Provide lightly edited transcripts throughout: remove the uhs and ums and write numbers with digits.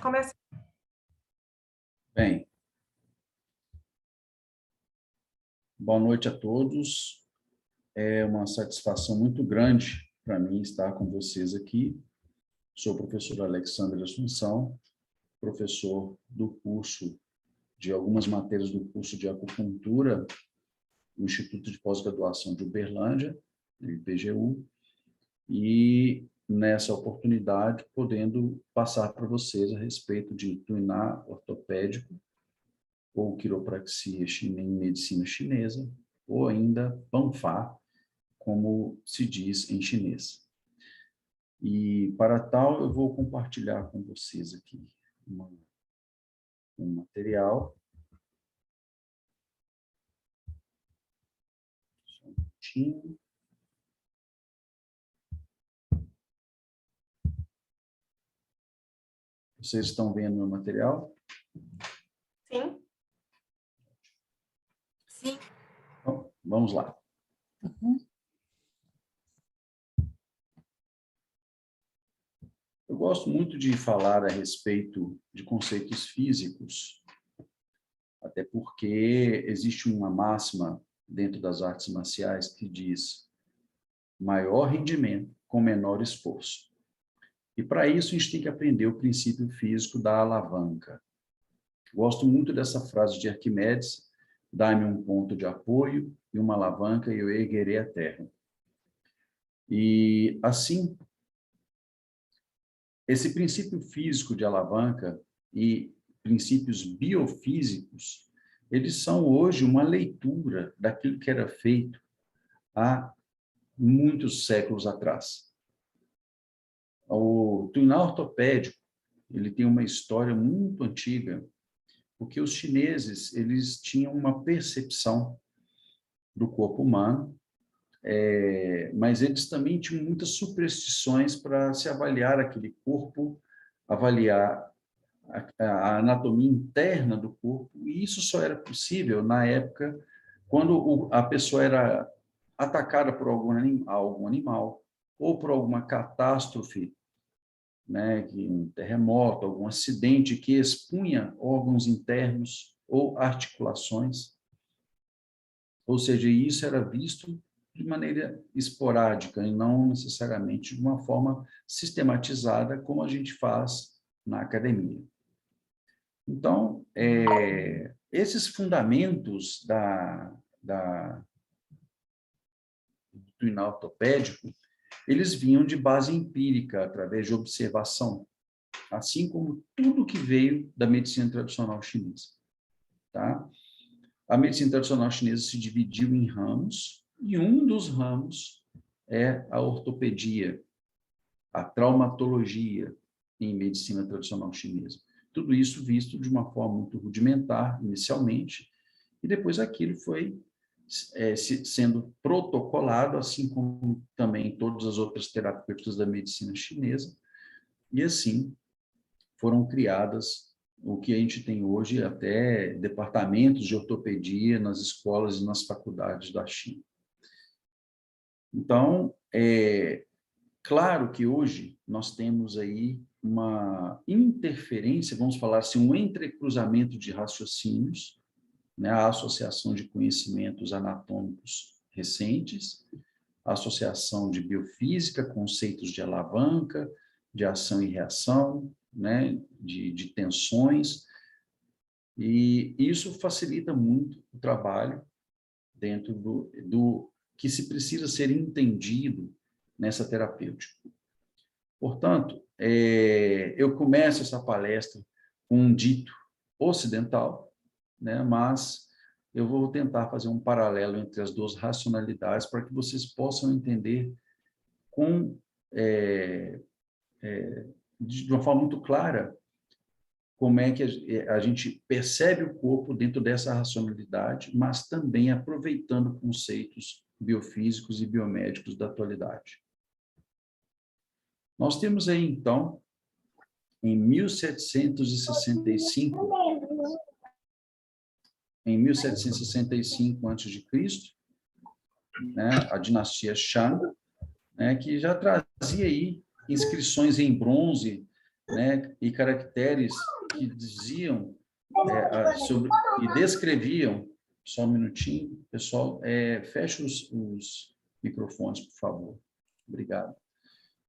Começa. Bem, boa noite a todos. É uma satisfação muito grande para mim estar com vocês aqui. Sou o professor Alexandre Assunção, professor do curso de algumas matérias do curso de acupuntura no Instituto de Pós-Graduação de Uberlândia, no IPGU, e nessa oportunidade podendo passar para vocês a respeito de tuiná ortopédico ou quiropraxia em medicina chinesa, ou ainda Panfá, como se diz em chinês. E para tal, eu vou compartilhar com vocês aqui um material. Só um minutinho. Vocês estão vendo o meu material? Sim. Sim. Então, vamos lá. Eu gosto muito de falar a respeito de conceitos físicos, até porque existe uma máxima dentro das artes marciais que diz maior rendimento com menor esforço. E para isso a gente tem que aprender o princípio físico da alavanca. Gosto muito dessa frase de Arquimedes: dá-me um ponto de apoio e uma alavanca e eu erguerei a terra. E assim, esse princípio físico de alavanca e princípios biofísicos, eles são hoje uma leitura daquilo que era feito há muitos séculos atrás. O tuiná ortopédico, ele tem uma história muito antiga, porque os chineses, eles tinham uma percepção do corpo humano, mas eles também tinham muitas superstições para se avaliar aquele corpo, avaliar a anatomia interna do corpo, e isso só era possível na época quando a pessoa era atacada por algum animal ou por alguma catástrofe, né, um terremoto, algum acidente que expunha órgãos internos ou articulações. Ou seja, isso era visto de maneira esporádica e não necessariamente de uma forma sistematizada como a gente faz na academia. Então, esses fundamentos do tuiná ortopédico, eles vinham de base empírica, através de observação, assim como tudo que veio da medicina tradicional chinesa. Tá? A medicina tradicional chinesa se dividiu em ramos, e um dos ramos é a ortopedia, a traumatologia em medicina tradicional chinesa. Tudo isso visto de uma forma muito rudimentar, inicialmente, e depois aquilo foi sendo protocolado, assim como também todas as outras terapêuticas da medicina chinesa, e assim foram criadas o que a gente tem hoje, até departamentos de ortopedia nas escolas e nas faculdades da China. Então, claro que hoje nós temos aí uma interferência, vamos falar assim, um entrecruzamento de raciocínios, né, a associação de conhecimentos anatômicos recentes, a associação de biofísica, conceitos de alavanca, de ação e reação, né, de tensões, e isso facilita muito o trabalho dentro do que se precisa ser entendido nessa terapêutica. Portanto, eu começo essa palestra com um dito ocidental, né, mas eu vou tentar fazer um paralelo entre as duas racionalidades para que vocês possam entender de uma forma muito clara como é que a gente percebe o corpo dentro dessa racionalidade, mas também aproveitando conceitos biofísicos e biomédicos da atualidade. Nós temos aí, então, em 1765 a.C., né, a dinastia Shang, né, que já trazia aí inscrições em bronze né, e caracteres que diziam e descreviam, só um minutinho, pessoal, feche os microfones, por favor. Obrigado.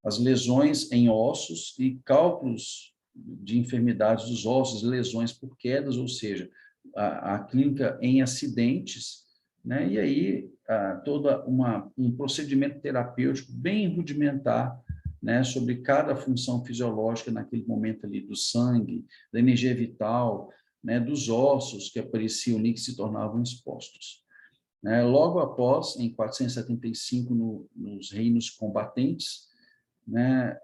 As lesões em ossos e cálculos de enfermidades dos ossos, lesões por quedas, ou seja, a clínica em acidentes, né? E aí todo um procedimento terapêutico bem rudimentar, né? Sobre cada função fisiológica naquele momento ali, do sangue, da energia vital, né? Dos ossos que apareciam ali, que se tornavam expostos. Né? Logo após, em 475, nos reinos combatentes, né?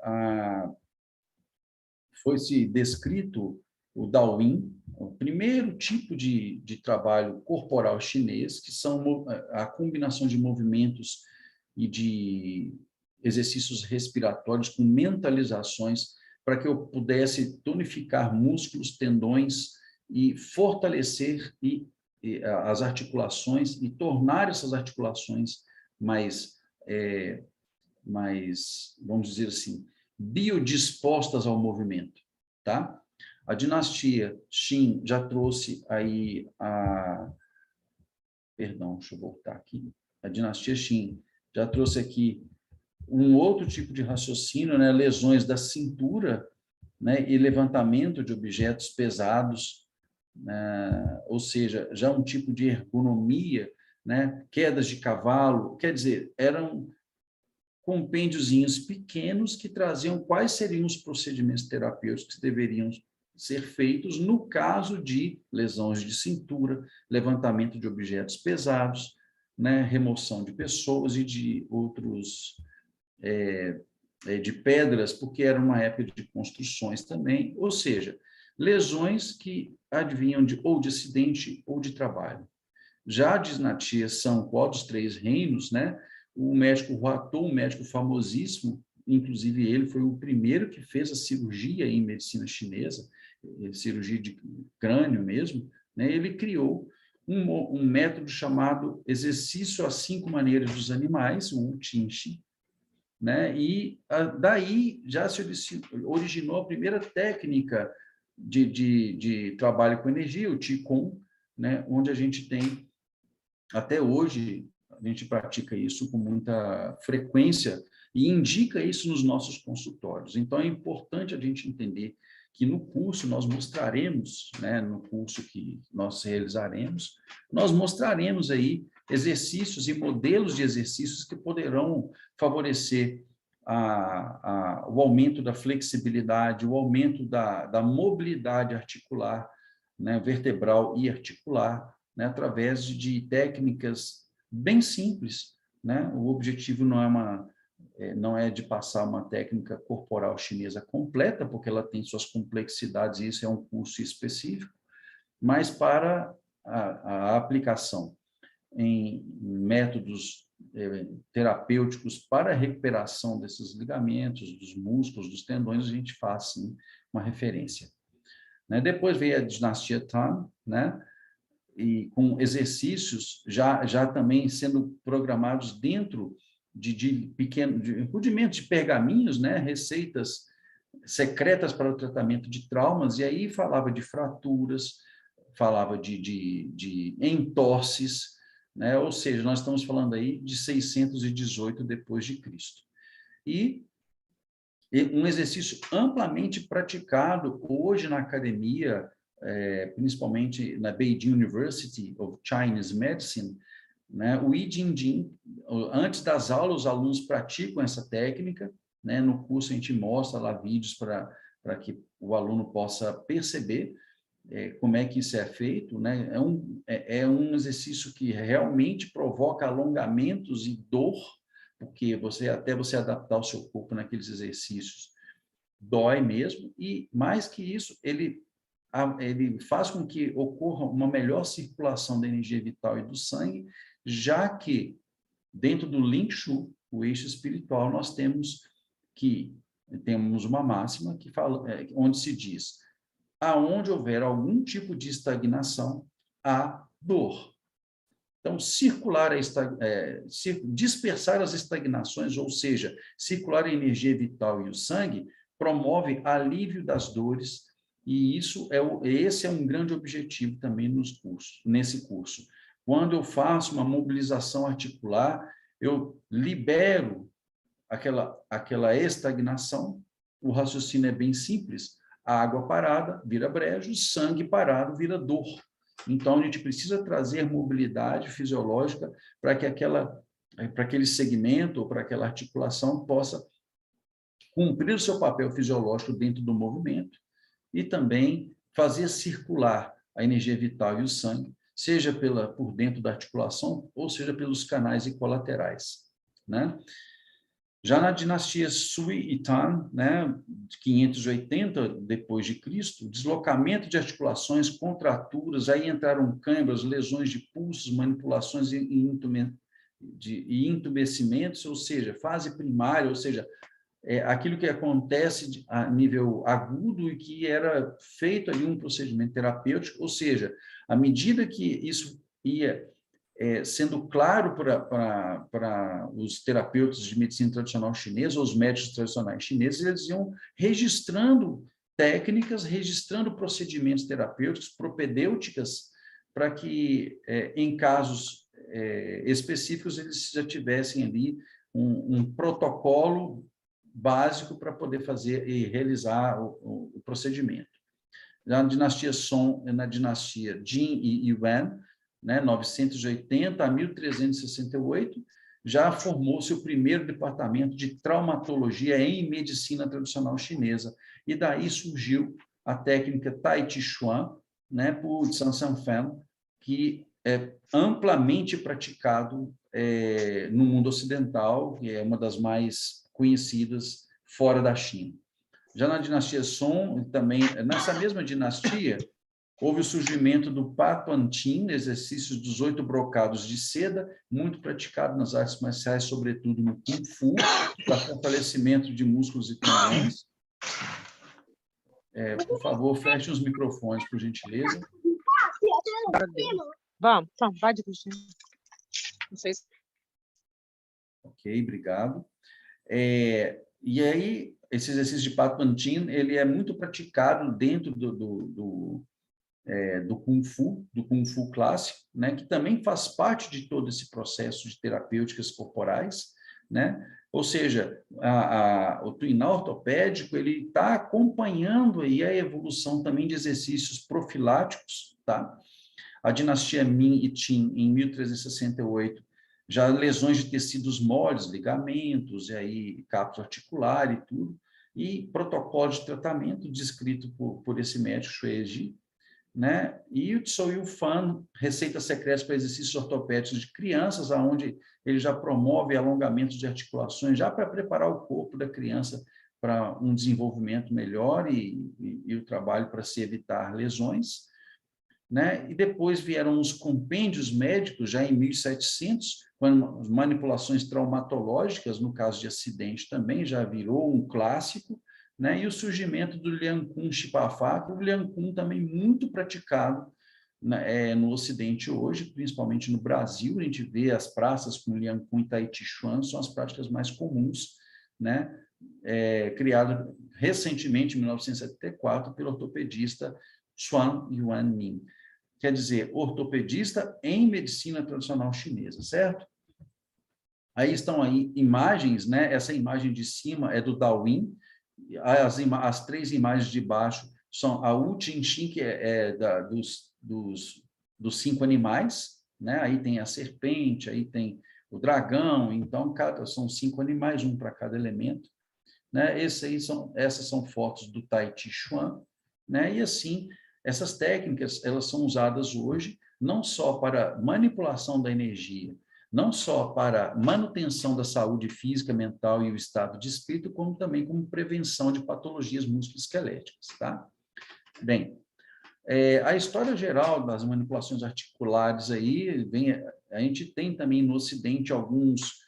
Foi-se descrito o Daoyin, o primeiro tipo de trabalho corporal chinês, que são a combinação de movimentos e de exercícios respiratórios com mentalizações, para que eu pudesse tonificar músculos, tendões e fortalecer as articulações e tornar essas articulações mais, vamos dizer assim, biodispostas ao movimento, tá? A dinastia Qin já trouxe aí perdão, deixa eu voltar aqui. A dinastia Qin já trouxe aqui um outro tipo de raciocínio, né? Lesões da cintura, né? E levantamento de objetos pesados, né? Ou seja, já um tipo de ergonomia, né? Quedas de cavalo, quer dizer, eram compêndiozinhos pequenos que traziam quais seriam os procedimentos terapêuticos que deveriam ser feitos no caso de lesões de cintura, levantamento de objetos pesados, né, remoção de pessoas e de outros, de pedras, porque era uma época de construções também, ou seja, lesões que advinham ou de acidente ou de trabalho. Já a dinastia São, qual dos três reinos, né? O médico Huatou, um médico famosíssimo, inclusive ele foi o primeiro que fez a cirurgia em medicina chinesa, cirurgia de crânio mesmo, né? Ele criou um método chamado exercício às 5 maneiras dos animais, o Wu Qinxi, né? E daí já se originou a primeira técnica de trabalho com energia, o Qigong, né? Onde a gente tem, até hoje, a gente pratica isso com muita frequência e indica isso nos nossos consultórios. Então, é importante a gente entender que no curso nós mostraremos, né, no curso que nós realizaremos, nós mostraremos aí exercícios e modelos de exercícios que poderão favorecer o aumento da flexibilidade, o aumento da mobilidade articular, né, vertebral e articular, né, através de técnicas bem simples, né? O objetivo não é de passar uma técnica corporal chinesa completa, porque ela tem suas complexidades e isso é um curso específico, mas para a aplicação em métodos terapêuticos para a recuperação desses ligamentos, dos músculos, dos tendões, a gente faz, sim, uma referência. Né? Depois veio a dinastia Tang, né? E com exercícios já também sendo programados dentro de rudimentos de pergaminhos, né? Receitas secretas para o tratamento de traumas, e aí falava de fraturas, falava de entorses, né? Ou seja, nós estamos falando aí de 618 depois de Cristo. E um exercício amplamente praticado hoje na academia, principalmente na Beijing University of Chinese Medicine, né? O I Ching Ching, antes das aulas, os alunos praticam essa técnica, né? No curso a gente mostra lá vídeos para que o aluno possa perceber como é que isso é feito, né? É um exercício que realmente provoca alongamentos e dor, porque até você adaptar o seu corpo naqueles exercícios, dói mesmo, e mais que isso, ele faz com que ocorra uma melhor circulação da energia vital e do sangue, já que dentro do Ling Shu, o eixo espiritual, nós temos uma máxima que fala, onde se diz: aonde houver algum tipo de estagnação, há dor. Então, dispersar as estagnações, ou seja, circular a energia vital e o sangue, promove alívio das dores, e esse é um grande objetivo também nesse curso. Quando eu faço uma mobilização articular, eu libero aquela estagnação. O raciocínio é bem simples: a água parada vira brejo, sangue parado vira dor. Então, a gente precisa trazer mobilidade fisiológica para que aquele segmento ou para aquela articulação possa cumprir o seu papel fisiológico dentro do movimento e também fazer circular a energia vital e o sangue, seja por dentro da articulação ou seja pelos canais e colaterais, né? Já na dinastia Sui e Tang, né, de 580 depois de Cristo, deslocamento de articulações, contraturas, aí entraram câimbras, lesões de pulsos, manipulações e entumecimentos, ou seja, fase primária, ou seja, aquilo que acontece a nível agudo e que era feito ali um procedimento terapêutico, ou seja, à medida que isso ia sendo claro para os terapeutas de medicina tradicional chinesa, ou os médicos tradicionais chineses, eles iam registrando técnicas, registrando procedimentos terapêuticos, propedêuticas, para que, em casos específicos, eles já tivessem ali um protocolo básico para poder fazer e realizar o procedimento. Na dinastia Song, na dinastia Jin e Yuan, né, 980 a 1368, já formou-se o primeiro departamento de traumatologia em medicina tradicional chinesa, e daí surgiu a técnica Tai Chi Chuan, né, por Zhang Sanfen, que é amplamente praticado no mundo ocidental, que é uma das mais conhecidas fora da China. Já na dinastia Song, também, nessa mesma dinastia, houve o surgimento do Patuantin, exercícios dos 8 brocados de seda, muito praticado nas artes marciais, sobretudo no Kung Fu, para fortalecimento de músculos e tendões. Por favor, fechem os microfones, por gentileza. Vamos, vai de Cristina. Não sei se... Ok, obrigado. E aí, esse exercício de Patuantin, ele é muito praticado dentro do Kung Fu clássico, né, que também faz parte de todo esse processo de terapêuticas corporais, né? Ou seja, o treinador ortopédico ele está acompanhando aí a evolução também de exercícios profiláticos, tá? A dinastia Ming e Qing, em 1368, já lesões de tecidos moles, ligamentos, e aí cápsula articular e tudo, e protocolo de tratamento descrito por esse médico, Xue Ji, né? E o Tsou Fan, receitas secretas para exercícios ortopédicos de crianças, aonde ele já promove alongamentos de articulações, já para preparar o corpo da criança para um desenvolvimento melhor e o trabalho para se evitar lesões, né? E depois vieram os compêndios médicos, já em 1700, com as manipulações traumatológicas, no caso de acidente também, já virou um clássico, né? E o surgimento do Liang Kun Shipafa, o Liang Kun também muito praticado, né, no Ocidente hoje, principalmente no Brasil, a gente vê as praças com Liang Kun e Tai Chi Chuan, são as práticas mais comuns, né? Criado recentemente, em 1974, pelo ortopedista Chuan Yuanming. Quer dizer, ortopedista em medicina tradicional chinesa, certo? Aí estão aí imagens, né? Essa imagem de cima é do Daoyin, as 3 imagens de baixo são a Wu Qingxin, que dos 5 animais, né? Aí tem a serpente, aí tem o dragão, então são 5 animais, um para cada elemento, né? Essas são fotos do Tai Chi Chuan, né? E assim, essas técnicas, elas são usadas hoje não só para manipulação da energia, não só para manutenção da saúde física, mental e o estado de espírito, como também como prevenção de patologias musculoesqueléticas, tá? Bem, a história geral das manipulações articulares aí, a gente tem também no Ocidente alguns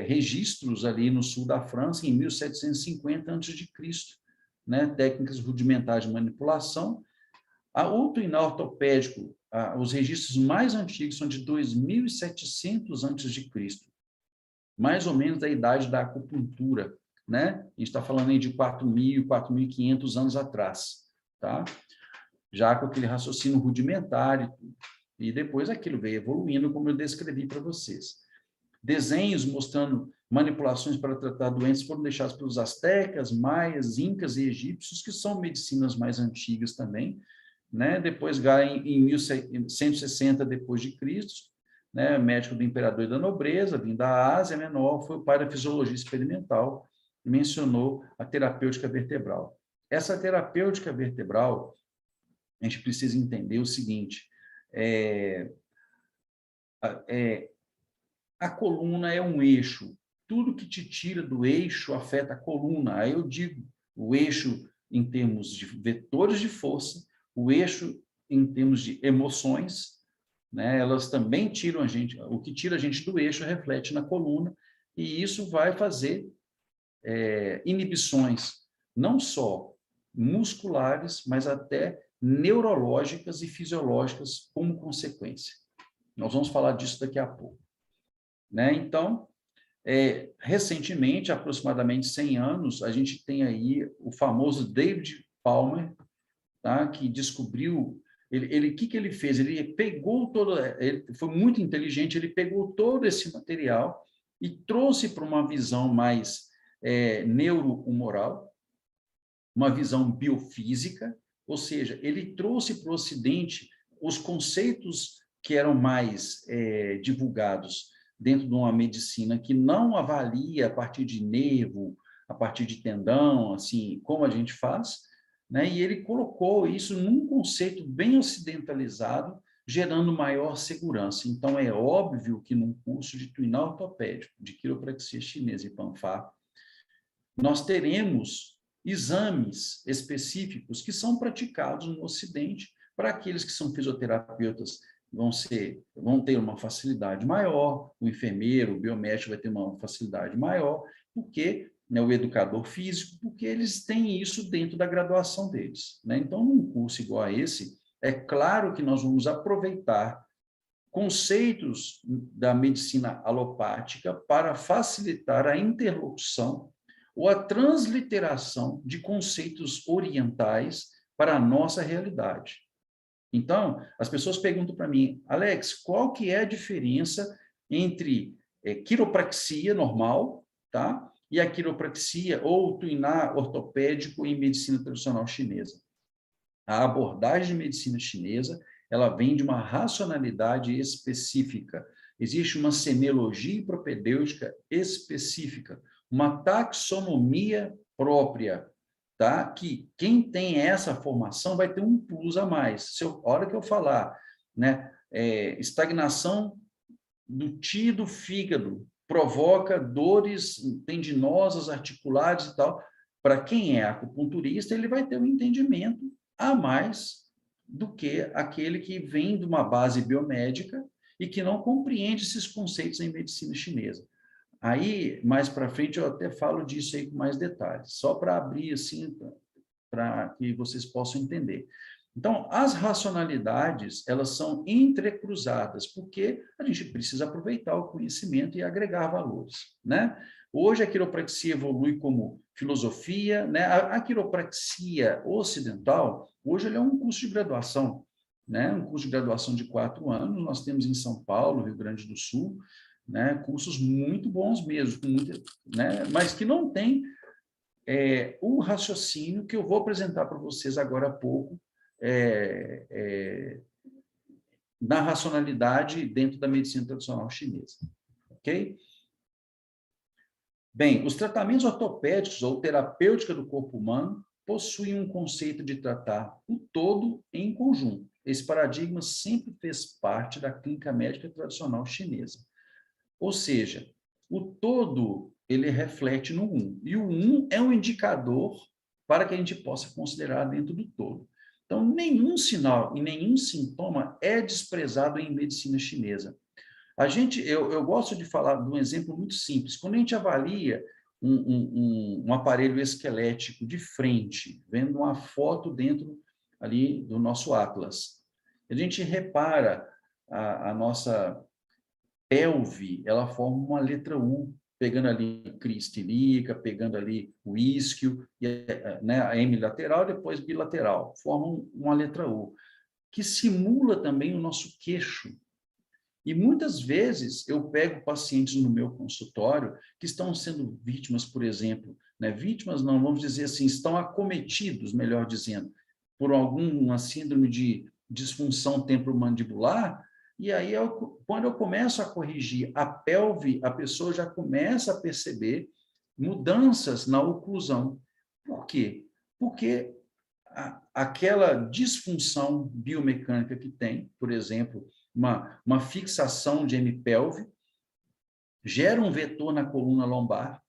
registros ali no sul da França, em 1750 a.C., né? Técnicas rudimentares de manipulação. O treinador ortopédico, os registros mais antigos são de 2700 a.C., mais ou menos da idade da acupuntura, né? A gente está falando aí de 4.000, 4.500 anos atrás, tá? Já com aquele raciocínio rudimentar e tudo. E depois aquilo veio evoluindo, como eu descrevi para vocês. Desenhos mostrando manipulações para tratar doenças foram deixados pelos astecas, maias, incas e egípcios, que são medicinas mais antigas também, né? Depois, em 1160 depois de Cristo, né, médico do imperador e da nobreza, vindo da Ásia Menor, foi o pai da fisiologia experimental e mencionou a terapêutica vertebral. Essa terapêutica vertebral, a gente precisa entender o seguinte, a coluna é um eixo. Tudo que te tira do eixo afeta a coluna. Aí eu digo o eixo em termos de vetores de força, o eixo em termos de emoções, né? Elas também tiram a gente, o que tira a gente do eixo reflete na coluna, e isso vai fazer inibições, não só musculares, mas até neurológicas e fisiológicas como consequência. Nós vamos falar disso daqui a pouco, né? Então, recentemente, aproximadamente 100 anos, a gente tem aí o famoso David Palmer, tá? Que descobriu, o que ele fez? Ele pegou ele foi muito inteligente, ele pegou todo esse material e trouxe para uma visão mais neurohumoral, uma visão biofísica, ou seja, ele trouxe para o Ocidente os conceitos que eram mais divulgados dentro de uma medicina que não avalia a partir de nervo, a partir de tendão, assim, como a gente faz, né? E ele colocou isso num conceito bem ocidentalizado, gerando maior segurança. Então, é óbvio que num curso de tuinal ortopédico, de quiropraxia chinesa e Panfá, nós teremos exames específicos que são praticados no Ocidente para aqueles que são fisioterapeutas, vão ter uma facilidade maior, o enfermeiro, o biomédico vai ter uma facilidade maior, porque, né, o educador físico, porque eles têm isso dentro da graduação deles, né? Então, num curso igual a esse, é claro que nós vamos aproveitar conceitos da medicina alopática para facilitar a interlocução ou a transliteração de conceitos orientais para a nossa realidade. Então, as pessoas perguntam para mim, Alex, qual que é a diferença entre quiropraxia normal, tá? E a quiropraxia ou tuinar ortopédico em medicina tradicional chinesa? A abordagem de medicina chinesa, ela vem de uma racionalidade específica. Existe uma semiologia propedêutica específica, uma taxonomia própria, tá? Que quem tem essa formação vai ter um plus a mais. A hora que eu falar, né, estagnação do ti do fígado provoca dores tendinosas, articulares e tal, para quem é acupunturista, ele vai ter um entendimento a mais do que aquele que vem de uma base biomédica e que não compreende esses conceitos em medicina chinesa. Aí, mais para frente, eu até falo disso aí com mais detalhes, só para abrir assim, para que vocês possam entender. Então, as racionalidades, elas são entrecruzadas, porque a gente precisa aproveitar o conhecimento e agregar valores, né? Hoje, a quiropraxia evolui como filosofia, né? A quiropraxia ocidental, hoje, ele é um curso de graduação, né? Um curso de graduação de 4 anos, nós temos em São Paulo, Rio Grande do Sul, né? Cursos muito bons mesmo, né? Mas que não tem o raciocínio que eu vou apresentar para vocês agora há pouco, na racionalidade dentro da medicina tradicional chinesa. Ok? Bem, os tratamentos ortopédicos ou terapêutica do corpo humano possuem um conceito de tratar o todo em conjunto. Esse paradigma sempre fez parte da clínica médica tradicional chinesa. Ou seja, o todo, ele reflete no um. E o um é um indicador para que a gente possa considerar dentro do todo. Então, nenhum sinal e nenhum sintoma é desprezado em medicina chinesa. Eu gosto de falar de um exemplo muito simples. Quando a gente avalia um aparelho esquelético de frente, vendo uma foto dentro ali do nosso atlas, a gente repara a nossa pelve, ela forma uma letra U. pegando ali cristilica, pegando ali o isquio, né, a hemilateral, depois bilateral, formam uma letra U, que simula também o nosso queixo. E muitas vezes eu pego pacientes no meu consultório que estão sendo vítimas, por exemplo, né, vítimas não, vamos dizer assim, estão acometidos, melhor dizendo, por alguma síndrome de disfunção temporomandibular, e aí, quando eu começo a corrigir a pelve, a pessoa já começa a perceber mudanças na oclusão. Por quê? Porque aquela disfunção biomecânica que tem, por exemplo, uma fixação de hemipelve, gera um vetor na coluna lombar,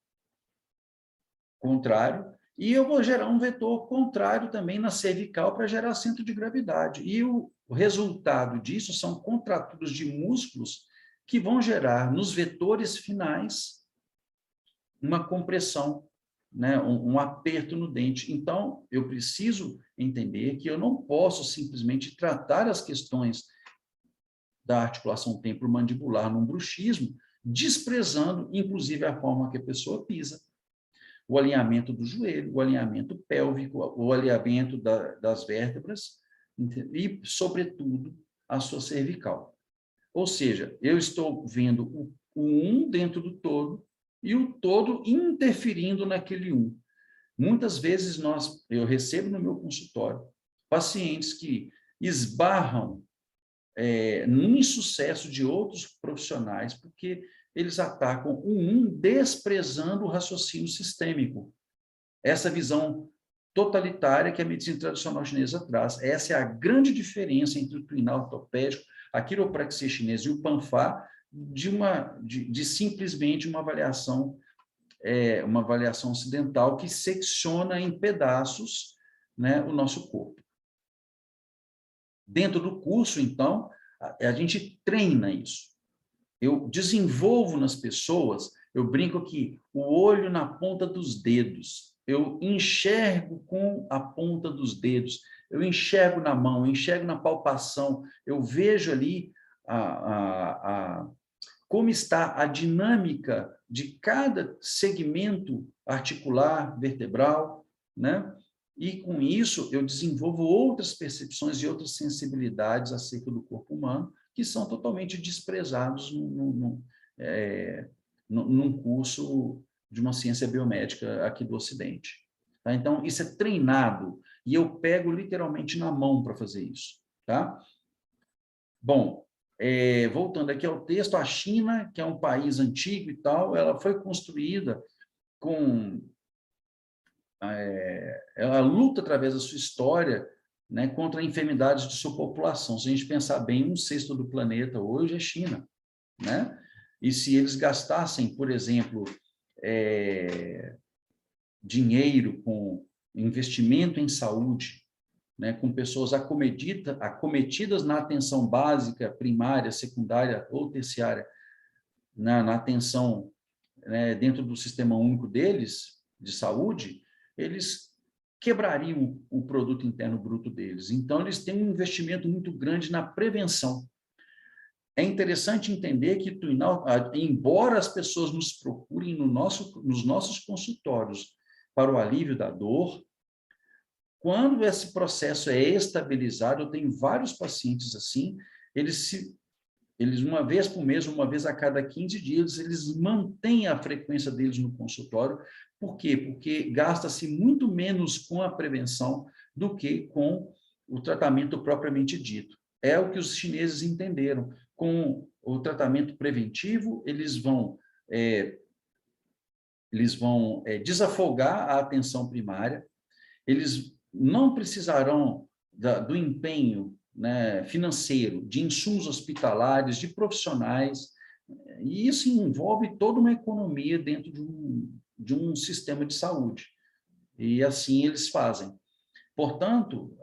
contrário, e eu vou gerar um vetor contrário também na cervical para gerar centro de gravidade. E o resultado disso são contraturas de músculos que vão gerar nos vetores finais uma compressão, né, um aperto no dente. Então, eu preciso entender que eu não posso simplesmente tratar as questões da articulação temporomandibular num bruxismo, desprezando, inclusive, a forma que a pessoa pisa. O alinhamento do joelho, o alinhamento pélvico, o alinhamento das vértebras e, sobretudo, a sua cervical. Ou seja, eu estou vendo o um dentro do todo e o todo interferindo naquele um. Muitas vezes eu recebo no meu consultório pacientes que esbarram no insucesso de outros profissionais porque eles atacam o um desprezando o raciocínio sistêmico. Essa visão totalitária que a medicina tradicional chinesa traz. Essa é a grande diferença entre o tuinal ortopédico, a quiropraxia chinesa e o Panfá, de simplesmente uma avaliação ocidental que secciona em pedaços, né, o nosso corpo. Dentro do curso, então, a gente treina isso. Eu desenvolvo nas pessoas, eu brinco que o olho na ponta dos dedos, eu enxergo com a ponta dos dedos, eu enxergo na mão, eu enxergo na palpação, eu vejo ali como está a dinâmica de cada segmento articular, vertebral, né? E, com isso, eu desenvolvo outras percepções e outras sensibilidades acerca do corpo humano que são totalmente desprezados num curso de uma ciência biomédica aqui do Ocidente. Tá? Então, isso é treinado, e eu pego literalmente na mão para fazer isso. Tá? Bom, voltando aqui ao texto, a China, que é um país antigo e tal, ela foi construída com... ela luta através da sua história, né, contra enfermidades de sua população. Se a gente pensar bem, 1/6 do planeta hoje é China, né? E se eles gastassem, por exemplo, dinheiro com investimento em saúde, né, com pessoas acometidas na atenção básica, primária, secundária ou terciária, na atenção, né, dentro do sistema único deles, de saúde, eles quebrariam o produto interno bruto deles. Então, eles têm um investimento muito grande na prevenção. É interessante entender que, embora as pessoas nos procurem nos nossos consultórios para o alívio da dor, quando esse processo é estabilizado, eu tenho vários pacientes assim, eles uma vez por mês, uma vez a cada 15 dias, eles mantêm a frequência deles no consultório. Por quê? Porque gasta-se muito menos com a prevenção do que com o tratamento propriamente dito. É o que os chineses entenderam. Com o tratamento preventivo, eles vão desafogar a atenção primária, eles não precisarão do empenho, né, financeiro, de insumos hospitalares, de profissionais, e isso envolve toda uma economia dentro de um sistema de saúde. E assim eles fazem. Portanto,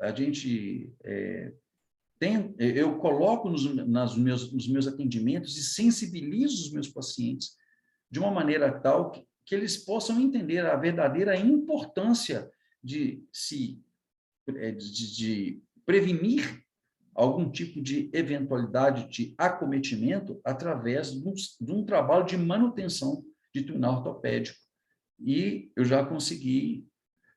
eu coloco nos meus atendimentos e sensibilizo os meus pacientes de uma maneira tal que eles possam entender a verdadeira importância de prevenir algum tipo de eventualidade de acometimento através de um trabalho de manutenção de tuinar ortopédico. E eu já consegui,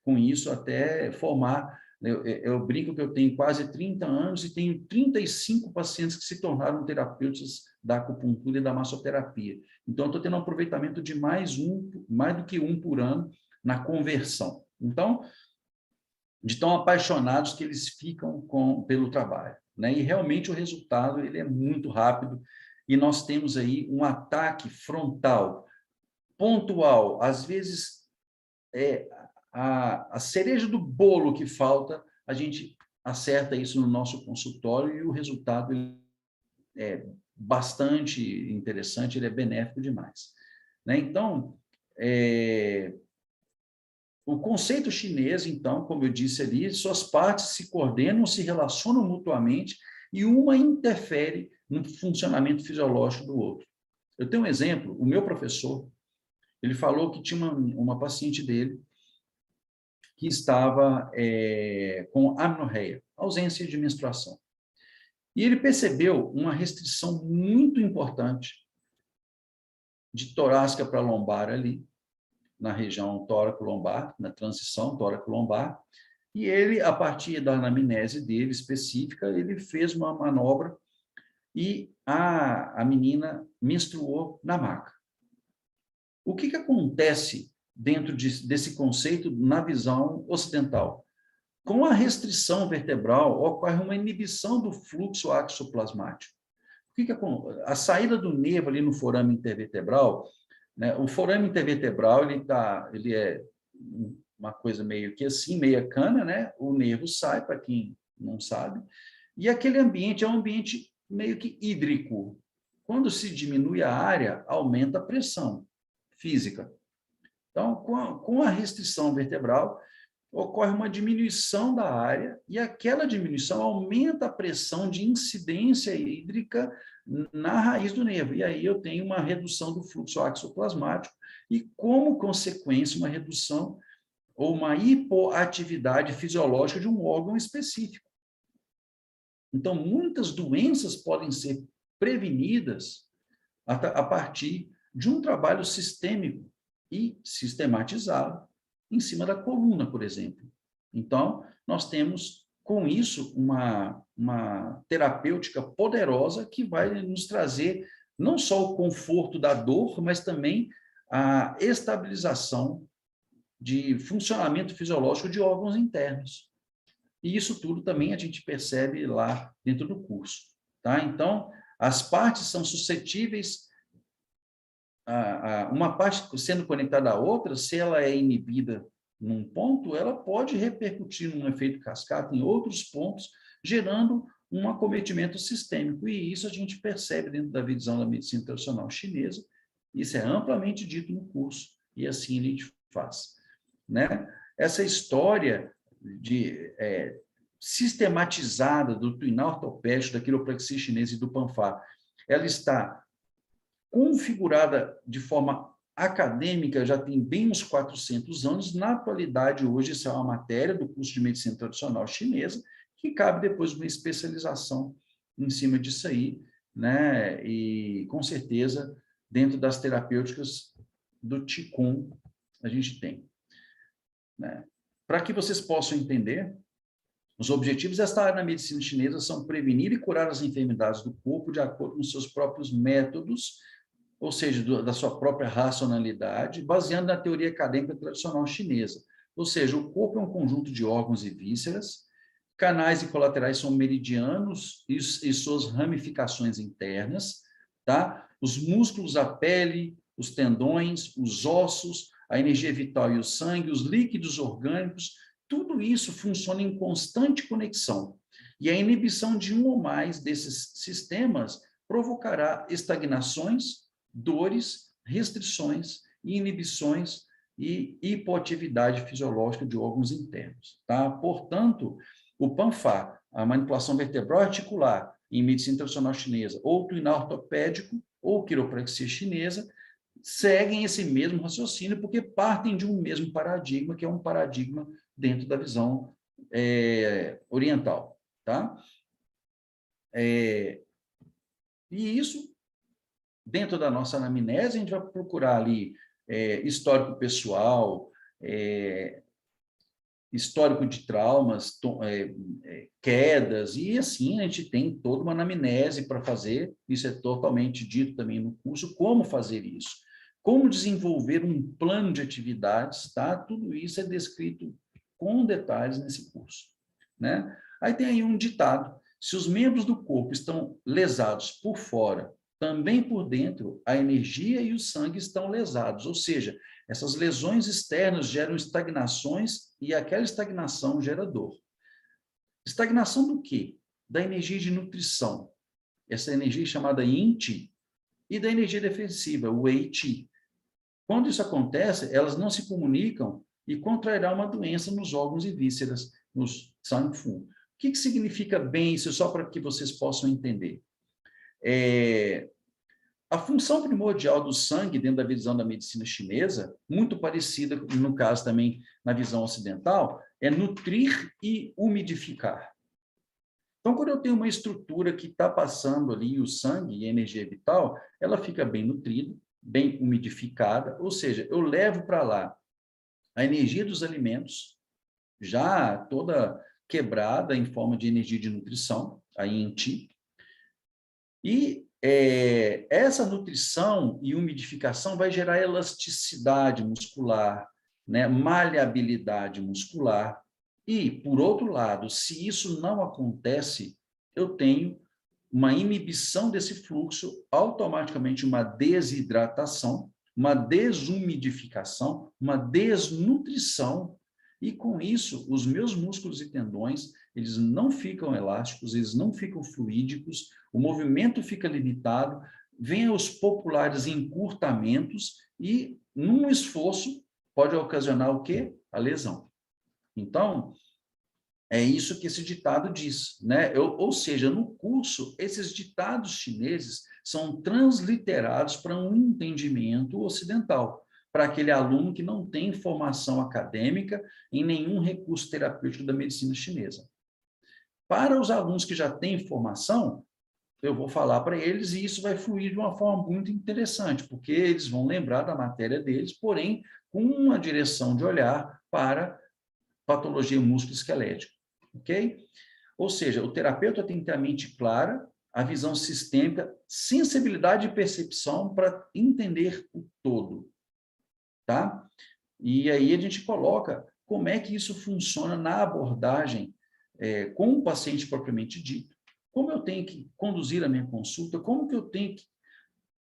com isso, até formar. Eu brinco que eu tenho quase 30 anos e tenho 35 pacientes que se tornaram terapeutas da acupuntura e da massoterapia. Então, eu estou tendo um aproveitamento de mais do que um por ano na conversão. Então, de tão apaixonados que eles ficam pelo trabalho, né? E realmente o resultado ele é muito rápido e nós temos aí um ataque frontal, pontual, às vezes a cereja do bolo que falta, a gente acerta isso no nosso consultório e o resultado é bastante interessante, ele é benéfico demais, né? Então, o conceito chinês, então, como eu disse ali, suas partes se coordenam, se relacionam mutuamente e uma interfere no funcionamento fisiológico do outro. Eu tenho um exemplo, o meu professor, ele falou que tinha uma paciente dele que estava com amenorreia, ausência de menstruação. E ele percebeu uma restrição muito importante de torácica para lombar ali, na região tóraco-lombar, na transição tóraco-lombar, e ele, a partir da anamnese dele específica, ele fez uma manobra e a menina menstruou na maca. O que acontece dentro desse conceito na visão ocidental? Com a restrição vertebral, ocorre uma inibição do fluxo axoplasmático. A saída do nervo ali no forame intervertebral, né? O forame intervertebral ele é uma coisa meio que assim, meia cana, né? O nervo sai, para quem não sabe, e aquele ambiente é um ambiente meio que hídrico. Quando se diminui a área, aumenta a pressão física. Então, com a restrição vertebral, ocorre uma diminuição da área e aquela diminuição aumenta a pressão de incidência hídrica na raiz do nervo. E aí eu tenho uma redução do fluxo axoplasmático e, como consequência, uma redução ou uma hipoatividade fisiológica de um órgão específico. Então, muitas doenças podem ser prevenidas a partir de um trabalho sistêmico e sistematizado em cima da coluna, por exemplo. Então, nós temos, com isso, uma terapêutica poderosa que vai nos trazer não só o conforto da dor, mas também a estabilização de funcionamento fisiológico de órgãos internos. E isso tudo também a gente percebe lá dentro do curso, tá? Então, as partes são suscetíveis uma parte sendo conectada à outra, se ela é inibida num ponto, ela pode repercutir num efeito cascata em outros pontos, gerando um acometimento sistêmico. E isso a gente percebe dentro da visão da medicina tradicional chinesa. Isso é amplamente dito no curso, e assim a gente faz, né? Essa história sistematizada do tuinar ortopédico, da quiropraxia chinesa e do Panfá, ela está configurada de forma acadêmica já tem bem uns 400 anos. Na atualidade, hoje, isso é uma matéria do curso de medicina tradicional chinesa, que cabe depois uma especialização em cima disso aí, né? E, com certeza, dentro das terapêuticas do Qigong, a gente tem, né? Para que vocês possam entender, os objetivos desta área na medicina chinesa são prevenir e curar as enfermidades do corpo de acordo com seus próprios métodos, ou seja, da sua própria racionalidade, baseando na teoria acadêmica tradicional chinesa. Ou seja, o corpo é um conjunto de órgãos e vísceras, canais e colaterais são meridianos e suas ramificações internas, tá? Os músculos, a pele, os tendões, os ossos, a energia vital e o sangue, os líquidos orgânicos, tudo isso funciona em constante conexão. E a inibição de um ou mais desses sistemas provocará estagnações, dores, restrições, inibições e hipoatividade fisiológica de órgãos internos, tá? Portanto, o Panfá, a manipulação vertebral articular em medicina tradicional chinesa, ou tuinar ortopédico, ou quiropraxia chinesa, seguem esse mesmo raciocínio porque partem de um mesmo paradigma, que é um paradigma dentro da visão oriental, tá? E isso dentro da nossa anamnese, a gente vai procurar ali histórico pessoal, histórico de traumas, quedas, e assim a gente tem toda uma anamnese para fazer, isso é totalmente dito também no curso, como fazer isso, como desenvolver um plano de atividades, tá? Tudo isso é descrito com detalhes nesse curso, né? Aí tem aí um ditado: se os membros do corpo estão lesados por fora, também por dentro, a energia e o sangue estão lesados, ou seja, essas lesões externas geram estagnações e aquela estagnação gera dor. Estagnação do quê? Da energia de nutrição. Essa energia chamada Yin-Chi e da energia defensiva, o Wei-Chi. Quando isso acontece, elas não se comunicam e contrairá uma doença nos órgãos e vísceras, nos Sang-Fu. O que significa bem isso, só para que vocês possam entender? A função primordial do sangue, dentro da visão da medicina chinesa, muito parecida, no caso também na visão ocidental, é nutrir e umidificar. Então, quando eu tenho uma estrutura que está passando ali o sangue e a energia vital, ela fica bem nutrida, bem umidificada, ou seja, eu levo para lá a energia dos alimentos, já toda quebrada em forma de energia de nutrição, a Yin-Chi, e essa nutrição e umidificação vai gerar elasticidade muscular, né? Maleabilidade muscular. E, por outro lado, se isso não acontece, eu tenho uma inibição desse fluxo, automaticamente uma desidratação, uma desumidificação, uma desnutrição, e com isso, os meus músculos e tendões, eles não ficam elásticos, eles não ficam fluídicos, o movimento fica limitado, vem os populares encurtamentos e, num esforço, pode ocasionar o quê? A lesão. Então, é isso que esse ditado diz, né? Ou seja, no curso, esses ditados chineses são transliterados para um entendimento ocidental, para aquele aluno que não tem formação acadêmica em nenhum recurso terapêutico da medicina chinesa. Para os alunos que já têm formação, eu vou falar para eles e isso vai fluir de uma forma muito interessante, porque eles vão lembrar da matéria deles, porém, com uma direção de olhar para patologia musculoesquelética, ok? Ou seja, o terapeuta tem que ter a mente clara, a visão sistêmica, sensibilidade e percepção para entender o todo, tá? E aí a gente coloca como é que isso funciona na abordagem com o paciente propriamente dito, como eu tenho que conduzir a minha consulta, como que eu tenho que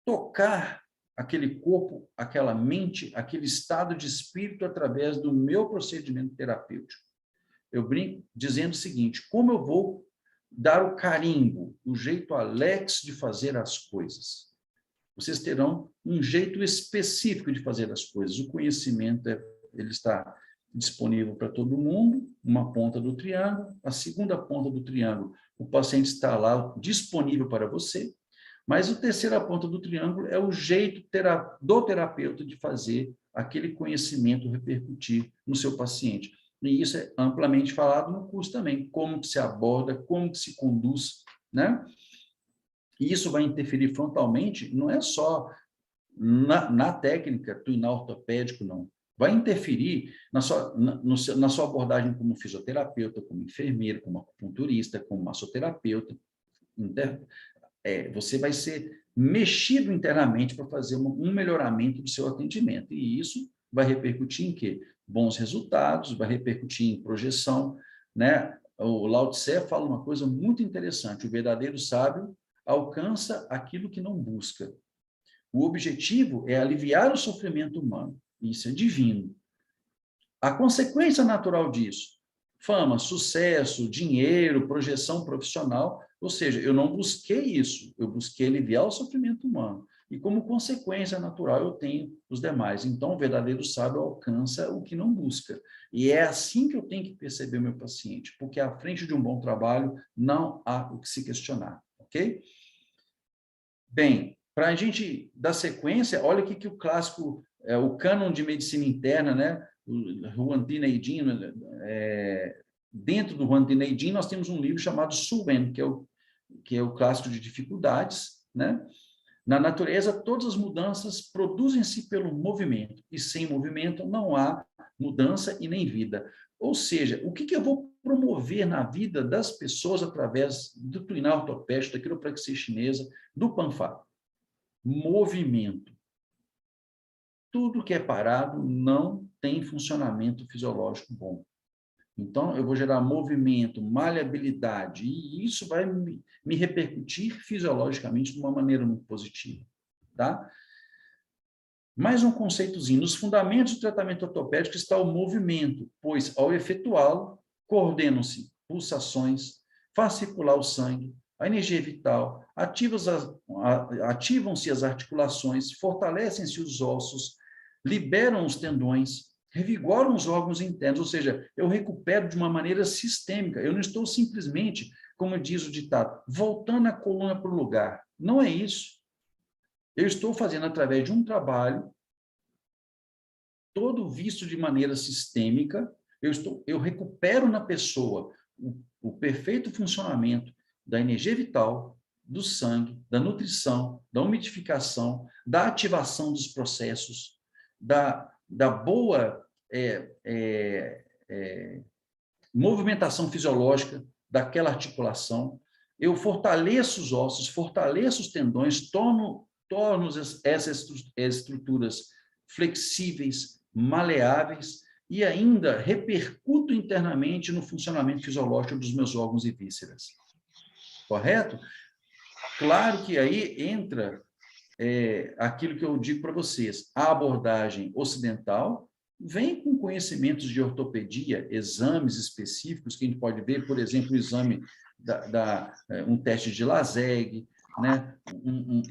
tocar aquele corpo, aquela mente, aquele estado de espírito através do meu procedimento terapêutico. Eu brinco dizendo o seguinte: como eu vou dar o carimbo, o jeito Alex de fazer as coisas? Vocês terão um jeito específico de fazer as coisas. O conhecimento ele está disponível para todo mundo, uma ponta do triângulo, a segunda ponta do triângulo, o paciente está lá disponível para você, mas a terceira ponta do triângulo é o jeito do terapeuta de fazer aquele conhecimento repercutir no seu paciente. E isso é amplamente falado no curso também, como que se aborda, como que se conduz, né? E isso vai interferir frontalmente, não é só na técnica tuinal ortopédico, não. Vai interferir na sua abordagem como fisioterapeuta, como enfermeiro, como acupunturista, como massoterapeuta. Você vai ser mexido internamente para fazer um melhoramento do seu atendimento. E isso vai repercutir em quê? Bons resultados, vai repercutir em projeção, né? O Lao Tse fala uma coisa muito interessante: o verdadeiro sábio alcança aquilo que não busca. O objetivo é aliviar o sofrimento humano. Isso é divino. A consequência natural disso: fama, sucesso, dinheiro, projeção profissional. Ou seja, eu não busquei isso, eu busquei aliviar o sofrimento humano. E como consequência natural eu tenho os demais. Então, o verdadeiro sábio alcança o que não busca. E é assim que eu tenho que perceber o meu paciente, porque à frente de um bom trabalho não há o que se questionar, ok? Bem, para a gente dar sequência, olha o que o clássico, o cânon de medicina interna, né? O Huan Di Neijin, dentro do Huan Di Neijin, nós temos um livro chamado Su Wen, que é o clássico de dificuldades, né? Na natureza, todas as mudanças produzem-se pelo movimento, e sem movimento não há mudança e nem vida. Ou seja, o que eu vou promover na vida das pessoas através do tuinar ortopédico, da quiropraxia chinesa, do Panfá? Movimento. Tudo que é parado não tem funcionamento fisiológico bom. Então, eu vou gerar movimento, maleabilidade, e isso vai me repercutir fisiologicamente de uma maneira muito positiva, tá? Mais um conceitozinho. Nos fundamentos do tratamento ortopédico está o movimento, pois, ao efetuá-lo, coordenam-se pulsações, faz circular o sangue, a energia vital, ativam-se as articulações, fortalecem-se os ossos, liberam os tendões, revigoram os órgãos internos, ou seja, eu recupero de uma maneira sistêmica. Eu não estou simplesmente, como diz o ditado, voltando a coluna para o lugar. Não é isso. Eu estou fazendo através de um trabalho, todo visto de maneira sistêmica, eu recupero na pessoa o perfeito funcionamento da energia vital, do sangue, da nutrição, da umidificação, da ativação dos processos, da boa movimentação fisiológica daquela articulação. Eu fortaleço os ossos, fortaleço os tendões, torno essas estruturas flexíveis, maleáveis, e ainda repercuto internamente no funcionamento fisiológico dos meus órgãos e vísceras. Correto? Claro que aí entra aquilo que eu digo para vocês, a abordagem ocidental vem com conhecimentos de ortopedia, exames específicos, que a gente pode ver, por exemplo, o exame um teste de Laseg, né?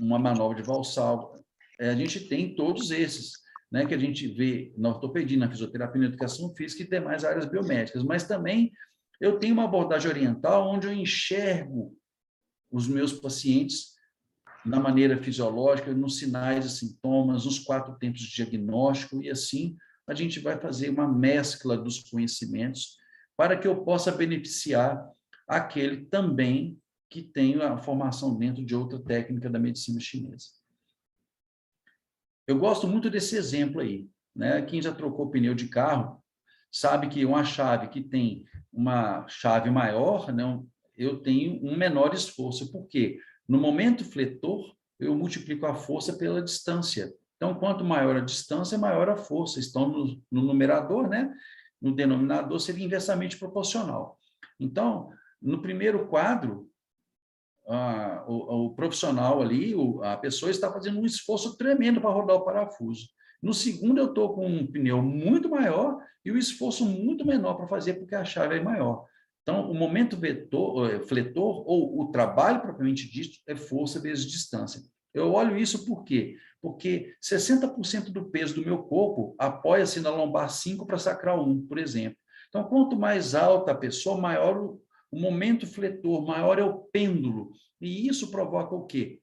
Uma manobra de Valsalva. A gente tem todos esses, né? Que a gente vê na ortopedia, na fisioterapia, na educação física e demais áreas biomédicas, mas também eu tenho uma abordagem oriental onde eu enxergo os meus pacientes na maneira fisiológica, nos sinais e sintomas, nos 4 tempos de diagnóstico, e assim a gente vai fazer uma mescla dos conhecimentos para que eu possa beneficiar aquele também que tem a formação dentro de outra técnica da medicina chinesa. Eu gosto muito desse exemplo aí, né? Quem já trocou pneu de carro sabe que uma chave que tem uma chave maior, né? Eu tenho um menor esforço. Por quê? No momento fletor, eu multiplico a força pela distância. Então, quanto maior a distância, maior a força. Estão no numerador, né? No denominador seria inversamente proporcional. Então, no primeiro quadro, o profissional ali, a pessoa está fazendo um esforço tremendo para rodar o parafuso. No segundo, eu estou com um pneu muito maior e o esforço muito menor para fazer, porque a chave é maior. Então, o momento fletor, ou o trabalho propriamente dito, é força vezes distância. Eu olho isso por quê? Porque 60% do peso do meu corpo apoia-se na lombar 5 para sacral 1, por exemplo. Então, quanto mais alta a pessoa, maior o momento fletor, maior é o pêndulo. E isso provoca o quê?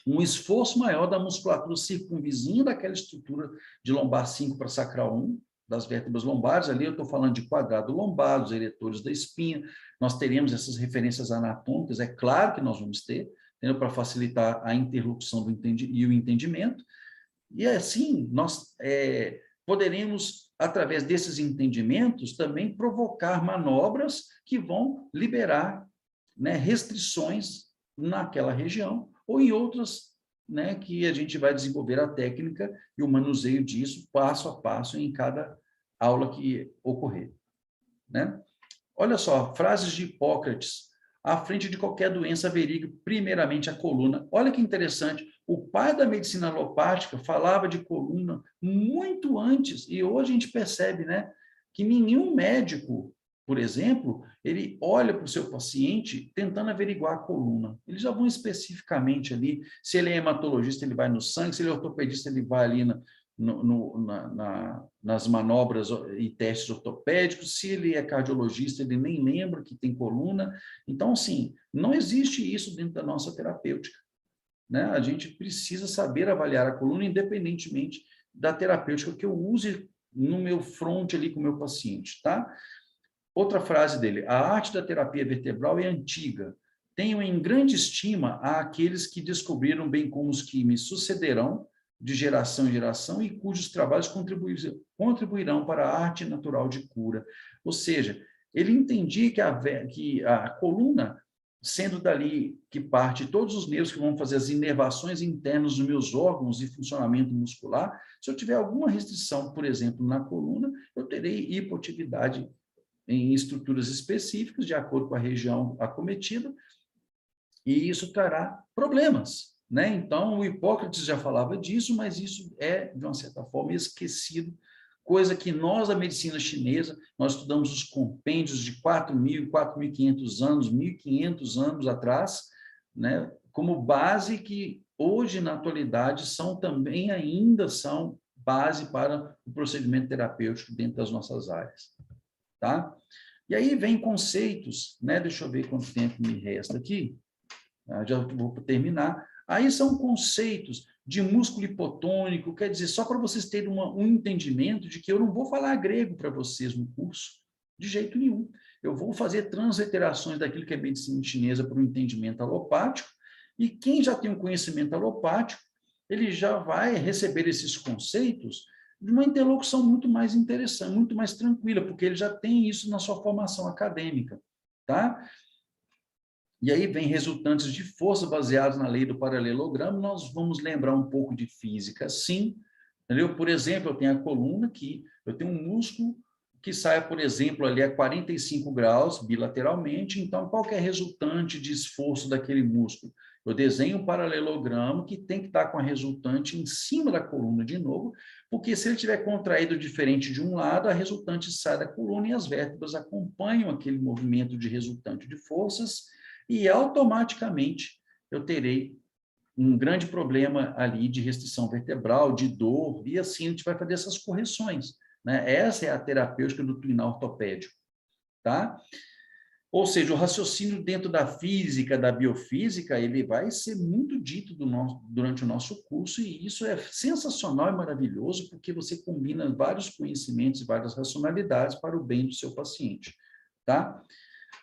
Um esforço maior da musculatura circunvizinha daquela estrutura de lombar 5 para sacral 1, das vértebras lombares. Ali eu estou falando de quadrado lombar, dos eretores da espinha. Nós teremos essas referências anatômicas, é claro que nós vamos ter, para facilitar a interlocução e o entendimento. E assim, nós poderemos, através desses entendimentos, também provocar manobras que vão liberar, né, restrições naquela região ou em outras, né, que a gente vai desenvolver a técnica e o manuseio disso passo a passo em cada aula que ocorrer, né? Olha só, frases de Hipócrates: à frente de qualquer doença averigüe primeiramente a coluna. Olha que interessante, o pai da medicina alopática falava de coluna muito antes, e hoje a gente percebe, né, que nenhum médico, por exemplo, ele olha para o seu paciente tentando averiguar a coluna. Eles já vão especificamente ali, se ele é hematologista, ele vai no sangue, se ele é ortopedista, ele vai ali nas manobras e testes ortopédicos, se ele é cardiologista, ele nem lembra que tem coluna. Então, assim, não existe isso dentro da nossa terapêutica, né? A gente precisa saber avaliar a coluna independentemente da terapêutica que eu use no meu front ali com o meu paciente, tá? Outra frase dele: a arte da terapia vertebral é antiga, tenho em grande estima aqueles que descobriram, bem como os que me sucederão, de geração em geração, e cujos trabalhos contribuirão para a arte natural de cura. Ou seja, ele entendia que a coluna, sendo dali que parte todos os nervos que vão fazer as inervações internas dos meus órgãos e funcionamento muscular, se eu tiver alguma restrição, por exemplo, na coluna, eu terei hipoatividade em estruturas específicas, de acordo com a região acometida, e isso trará problemas, né? Então, o Hipócrates já falava disso, mas isso é, de uma certa forma, esquecido, coisa que nós, da medicina chinesa, nós estudamos os compêndios de 4.000, 4.500 anos, 1.500 anos atrás, né? Como base que hoje, na atualidade, ainda são base para o procedimento terapêutico dentro das nossas áreas, tá? E aí vem conceitos, né? Deixa eu ver quanto tempo me resta aqui. Já vou terminar. Aí são conceitos de músculo hipotônico, quer dizer, só para vocês terem um entendimento de que eu não vou falar grego para vocês no curso, de jeito nenhum. Eu vou fazer transliterações daquilo que é medicina chinesa para o entendimento alopático, e quem já tem um conhecimento alopático, ele já vai receber esses conceitos de uma interlocução muito mais interessante, muito mais tranquila, porque ele já tem isso na sua formação acadêmica, tá? E aí vem resultantes de força baseados na lei do paralelogramo, nós vamos lembrar um pouco de física, sim, entendeu? Por exemplo, eu tenho a coluna que eu tenho um músculo que sai, por exemplo, ali a 45 graus bilateralmente, então qual que é a resultante de esforço daquele músculo? Eu desenho um paralelogramo que tem que estar com a resultante em cima da coluna de novo, porque se ele estiver contraído diferente de um lado, a resultante sai da coluna e as vértebras acompanham aquele movimento de resultante de forças, e automaticamente eu terei um grande problema ali de restrição vertebral, de dor, e assim a gente vai fazer essas correções, né? Essa é a terapêutica do twinal ortopédico, tá? Ou seja, o raciocínio dentro da física, da biofísica, ele vai ser muito dito durante o nosso curso, e isso é sensacional e maravilhoso, porque você combina vários conhecimentos e várias racionalidades para o bem do seu paciente, tá?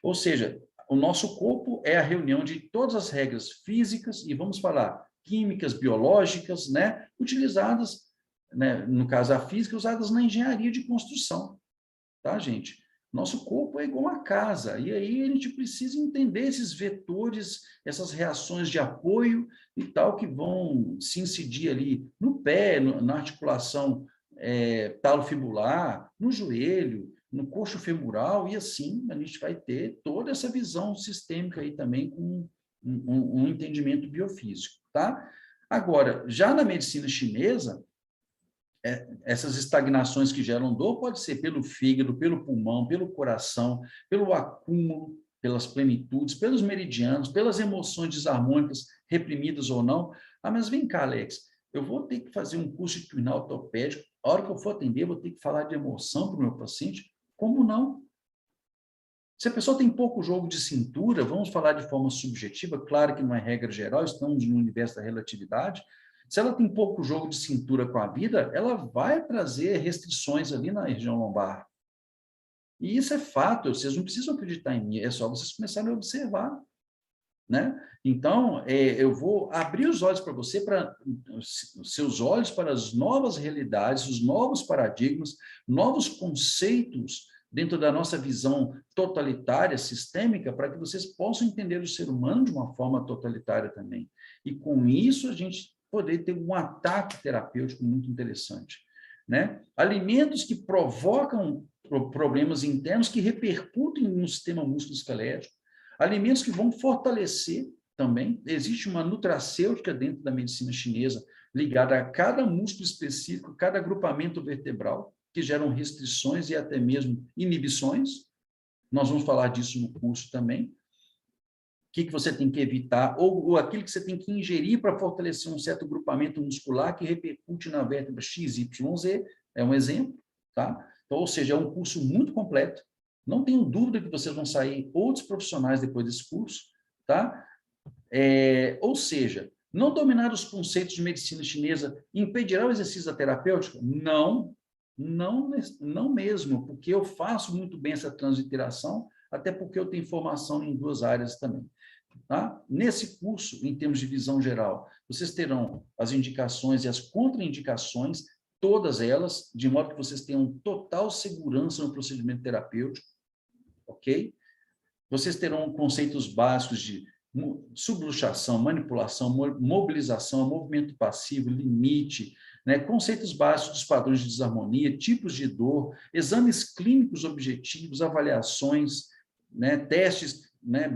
Ou seja, o nosso corpo é a reunião de todas as regras físicas, e vamos falar químicas, biológicas, né, utilizadas, né, no caso a física, usadas na engenharia de construção, tá, gente? Nosso corpo é igual uma casa, e aí a gente precisa entender esses vetores, essas reações de apoio e tal, que vão se incidir ali no pé, na articulação talofibular, no joelho, no coxo femoral, e assim a gente vai ter toda essa visão sistêmica aí também com um entendimento biofísico, tá? Agora, já na medicina chinesa, essas estagnações que geram dor pode ser pelo fígado, pelo pulmão, pelo coração, pelo acúmulo, pelas plenitudes, pelos meridianos, pelas emoções desarmônicas, reprimidas ou não. Ah, mas vem cá, Alex, eu vou ter que fazer um curso de twinal ortopédico, a hora que eu for atender, eu vou ter que falar de emoção para o meu paciente? Como não? Se a pessoa tem pouco jogo de cintura, vamos falar de forma subjetiva, claro que não é regra geral, estamos no universo da relatividade. Se ela tem pouco jogo de cintura com a vida, ela vai trazer restrições ali na região lombar. E isso é fato, vocês não precisam acreditar em mim, é só vocês começarem a observar, né? Então, eu vou abrir os olhos para você, para seus olhos para as novas realidades, os novos paradigmas, novos conceitos dentro da nossa visão totalitária, sistêmica, para que vocês possam entender o ser humano de uma forma totalitária também. E com isso a gente poder ter um ataque terapêutico muito interessante, né? Alimentos que provocam problemas internos que repercutem no sistema músculo-esquelético, alimentos que vão fortalecer também. Existe uma nutracêutica dentro da medicina chinesa ligada a cada músculo específico, cada agrupamento vertebral, que geram restrições e até mesmo inibições. Nós vamos falar disso no curso também. O que você tem que evitar, ou aquilo que você tem que ingerir para fortalecer um certo grupamento muscular que repercute na vértebra XYZ, é um exemplo, tá? Então, ou seja, é um curso muito completo. Não tenho dúvida que vocês vão sair outros profissionais depois desse curso, tá? Ou seja, não dominar os conceitos de medicina chinesa impedirá o exercício da terapêutica? Não, não mesmo, porque eu faço muito bem essa transliteração, até porque eu tenho formação em duas áreas também. Tá? Nesse curso, em termos de visão geral, vocês terão as indicações e as contraindicações, todas elas, de modo que vocês tenham total segurança no procedimento terapêutico, ok? Vocês terão conceitos básicos de subluxação, manipulação, mobilização, movimento passivo, limite, né? Conceitos básicos dos padrões de desarmonia, tipos de dor, exames clínicos objetivos, avaliações, né? Testes, né?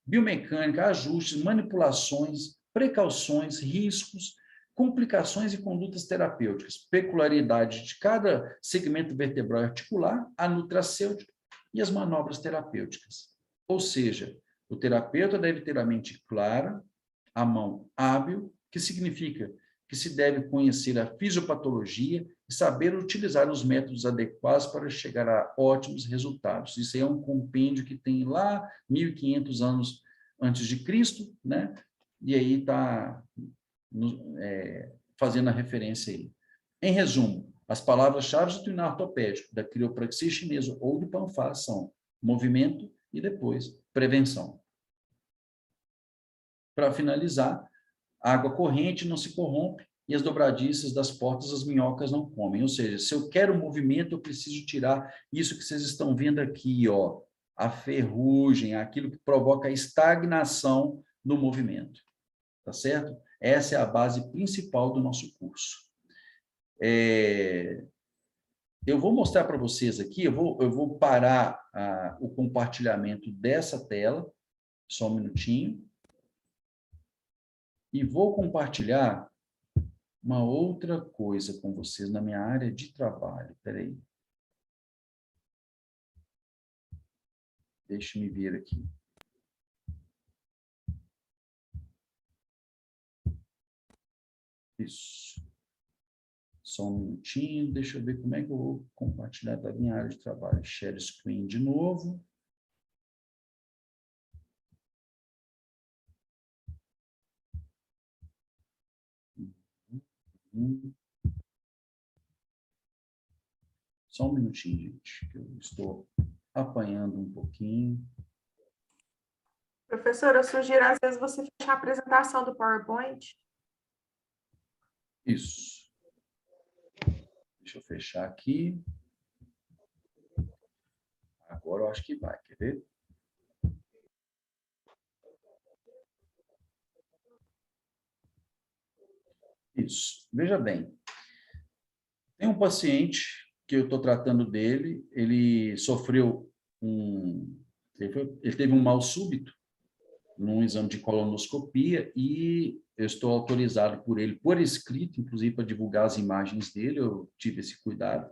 Biomecânica, ajustes, manipulações, precauções, riscos, complicações e condutas terapêuticas, peculiaridade de cada segmento vertebral e articular, a nutracêutica e as manobras terapêuticas. Ou seja, o terapeuta deve ter a mente clara, a mão hábil, que significa que se deve conhecer a fisiopatologia e saber utilizar os métodos adequados para chegar a ótimos resultados. Isso aí é um compêndio que tem lá 1.500 anos antes de Cristo, né? E aí está fazendo a referência aí. Em resumo, as palavras-chave do treinamento ortopédico, da quiropraxia chinesa ou do Panfá são movimento e depois prevenção. Para finalizar, a água corrente não se corrompe e as dobradiças das portas as minhocas não comem. Ou seja, se eu quero movimento, eu preciso tirar isso que vocês estão vendo aqui, ó, a ferrugem, aquilo que provoca a estagnação no movimento. Tá certo? Essa é a base principal do nosso curso. Eu vou mostrar para vocês aqui, eu vou parar o compartilhamento dessa tela, só um minutinho, e vou compartilhar uma outra coisa com vocês na minha área de trabalho. Espera aí. Deixa eu me ver aqui. Isso. Só um minutinho, deixa eu ver como é que eu vou compartilhar da minha área de trabalho. Share screen de novo. Só um minutinho, gente, que eu estou apanhando um pouquinho. Professor, eu sugiro, às vezes, você fechar a apresentação do PowerPoint. Isso. Deixa eu fechar aqui. Agora eu acho que vai, quer ver? Isso. Veja bem. Tem um paciente que eu estou tratando dele, ele sofreu ele teve um mal súbito num exame de colonoscopia e eu estou autorizado por ele, por escrito, inclusive para divulgar as imagens dele, eu tive esse cuidado,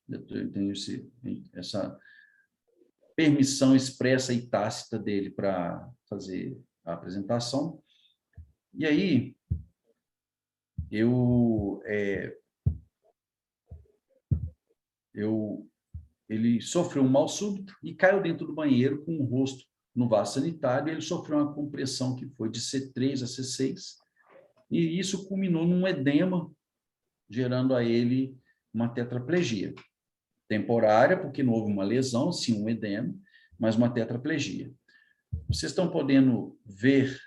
eu tenho essa permissão expressa e tácita dele para fazer a apresentação. E aí, ele sofreu um mal súbito e caiu dentro do banheiro com o rosto no vaso sanitário, e ele sofreu uma compressão que foi de C3 a C6, e isso culminou num edema, gerando a ele uma tetraplegia. Temporária, porque não houve uma lesão, sim, um edema, mas uma tetraplegia. Vocês estão podendo ver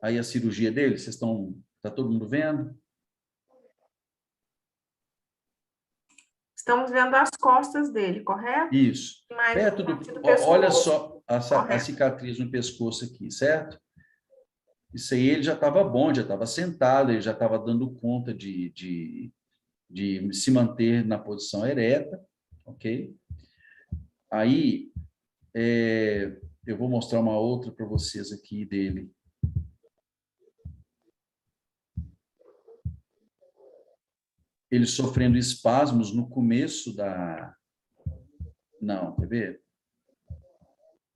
aí a cirurgia dele? Está todo mundo vendo? Estamos vendo as costas dele, correto? Isso. Mais Perto parte do pescoço. olha só a cicatriz no pescoço aqui, certo? Isso aí ele já estava bom, já estava sentado, ele já estava dando conta de se manter na posição ereta, ok? Aí, eu vou mostrar uma outra para vocês aqui dele. Ele sofrendo espasmos no começo da... Não, quer ver?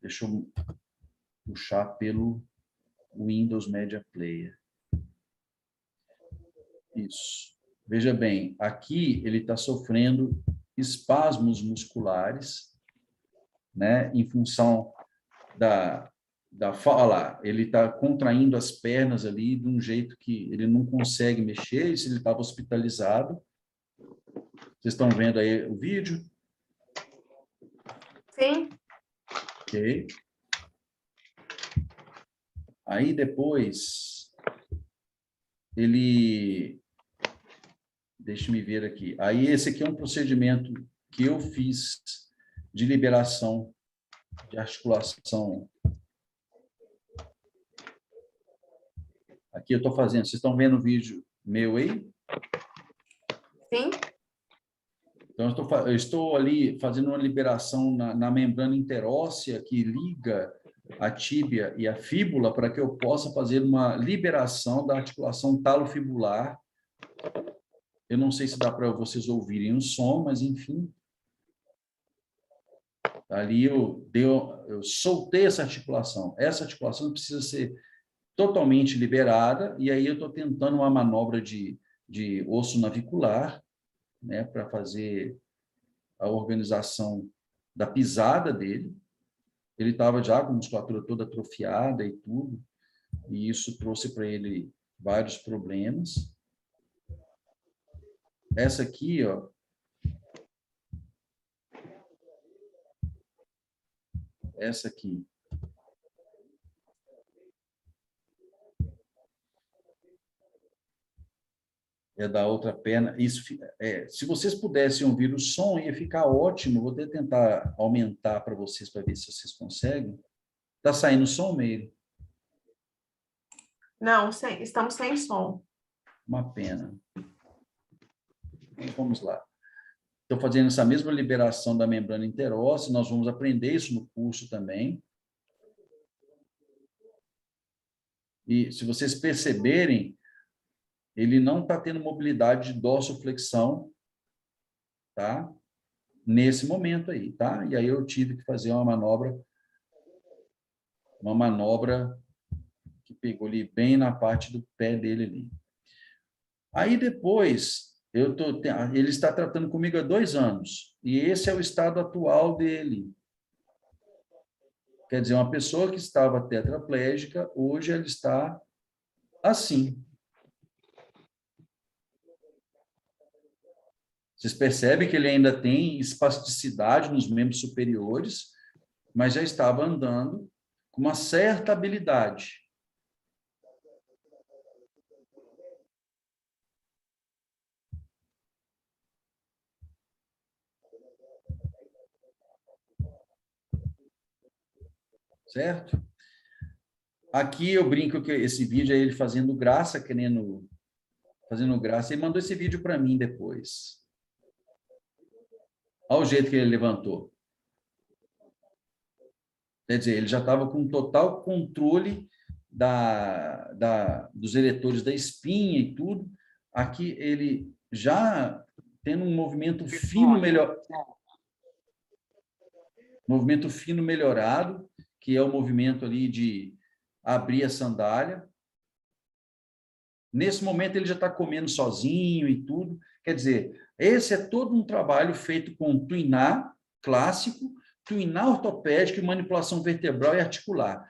Deixa eu puxar pelo Windows Media Player. Isso. Veja bem, aqui ele está sofrendo espasmos musculares, né, em função da fala, ele está contraindo as pernas ali de um jeito que ele não consegue mexer, e se ele estava hospitalizado. Vocês estão vendo aí o vídeo? Sim. Ok. Aí depois, ele... Deixa-me ver aqui. Aí esse aqui é um procedimento que eu fiz de liberação de articulação. Aqui eu estou fazendo. Vocês estão vendo o vídeo meu aí? Sim. Então, eu estou ali fazendo uma liberação na membrana interóssea que liga a tíbia e a fíbula para que eu possa fazer uma liberação da articulação talofibular. Eu não sei se dá para vocês ouvirem o som, mas, enfim. Ali eu soltei essa articulação. Essa articulação precisa ser totalmente liberada, e aí eu estou tentando uma manobra de osso navicular, né, para fazer a organização da pisada dele. Ele estava já com a musculatura toda atrofiada e tudo, e isso trouxe para ele vários problemas. Essa aqui, ó, essa aqui, é da outra perna. Isso, se vocês pudessem ouvir o som, ia ficar ótimo. Vou tentar aumentar para vocês, para ver se vocês conseguem. Está saindo som, Meire? Não, estamos sem som. Uma pena. Então, vamos lá. Estou fazendo essa mesma liberação da membrana interóssea. Nós vamos aprender isso no curso também. E se vocês perceberem, ele não está tendo mobilidade de dorsoflexão, tá? Nesse momento aí, tá? E aí eu tive que fazer uma manobra que pegou ali bem na parte do pé dele ali. Aí depois, ele está tratando comigo há 2 anos, e esse é o estado atual dele. Quer dizer, uma pessoa que estava tetraplégica, hoje ele está assim. Vocês percebem que ele ainda tem espasticidade nos membros superiores, mas já estava andando com uma certa habilidade. Certo? Aqui eu brinco que esse vídeo é ele fazendo graça, fazendo graça, e mandou esse vídeo para mim depois. Olha o jeito que ele levantou. Quer dizer, ele já estava com total controle dos eretores da espinha e tudo. Aqui ele já tendo um movimento fino melhorado, que é o movimento ali de abrir a sandália. Nesse momento ele já está comendo sozinho e tudo. Quer dizer, esse é todo um trabalho feito com tuinar clássico, tuinar ortopédico e manipulação vertebral e articular.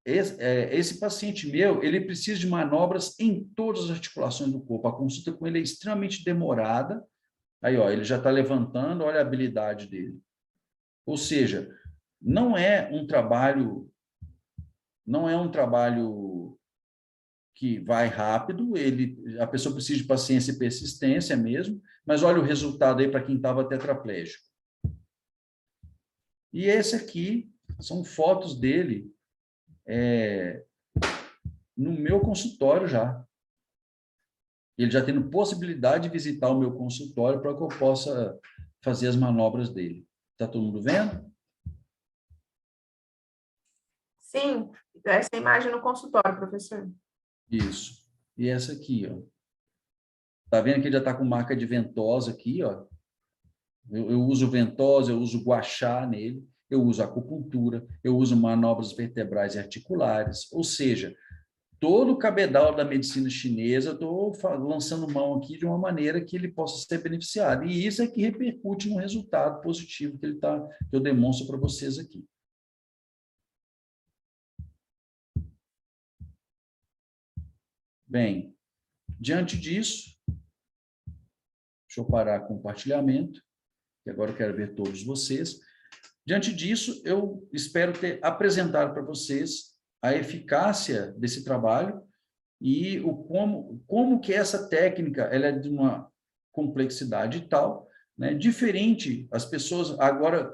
Esse paciente meu, ele precisa de manobras em todas as articulações do corpo. A consulta com ele é extremamente demorada. Aí, ó, ele já está levantando, olha a habilidade dele. Ou seja, não é um trabalho que vai rápido, a pessoa precisa de paciência e persistência mesmo, mas olha o resultado aí para quem estava tetraplégico. E esse aqui são fotos dele no meu consultório já. Ele já tendo possibilidade de visitar o meu consultório para que eu possa fazer as manobras dele. Está todo mundo vendo? Sim, essa imagem no consultório, professor. Isso. E essa aqui, ó. Tá vendo que ele já está com marca de ventosa aqui, ó? Eu uso ventosa, eu uso guachá nele, eu uso acupuntura, eu uso manobras vertebrais e articulares, ou seja, todo o cabedal da medicina chinesa, eu estou lançando mão aqui de uma maneira que ele possa ser beneficiado. E isso é que repercute no resultado positivo que eu demonstro para vocês aqui. Bem, diante disso, deixa eu parar o compartilhamento, que agora eu quero ver todos vocês. Diante disso, eu espero ter apresentado para vocês a eficácia desse trabalho e como que essa técnica ela é de uma complexidade tal, né, diferente, as pessoas agora,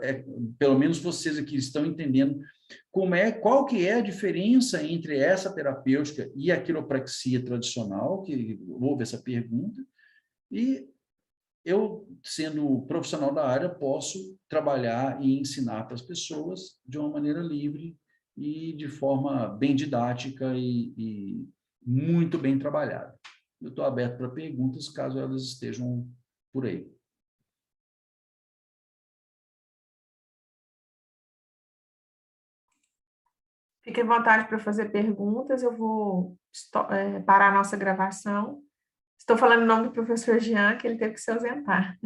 pelo menos vocês aqui estão entendendo qual que é a diferença entre essa terapêutica e a quiropraxia tradicional, que houve essa pergunta, e eu, sendo profissional da área, posso trabalhar e ensinar para as pessoas de uma maneira livre e de forma bem didática e muito bem trabalhada. Eu estou aberto para perguntas, caso elas estejam por aí. Fique à vontade para fazer perguntas, eu vou parar a nossa gravação. Estou falando em nome do professor Jean, que ele teve que se ausentar.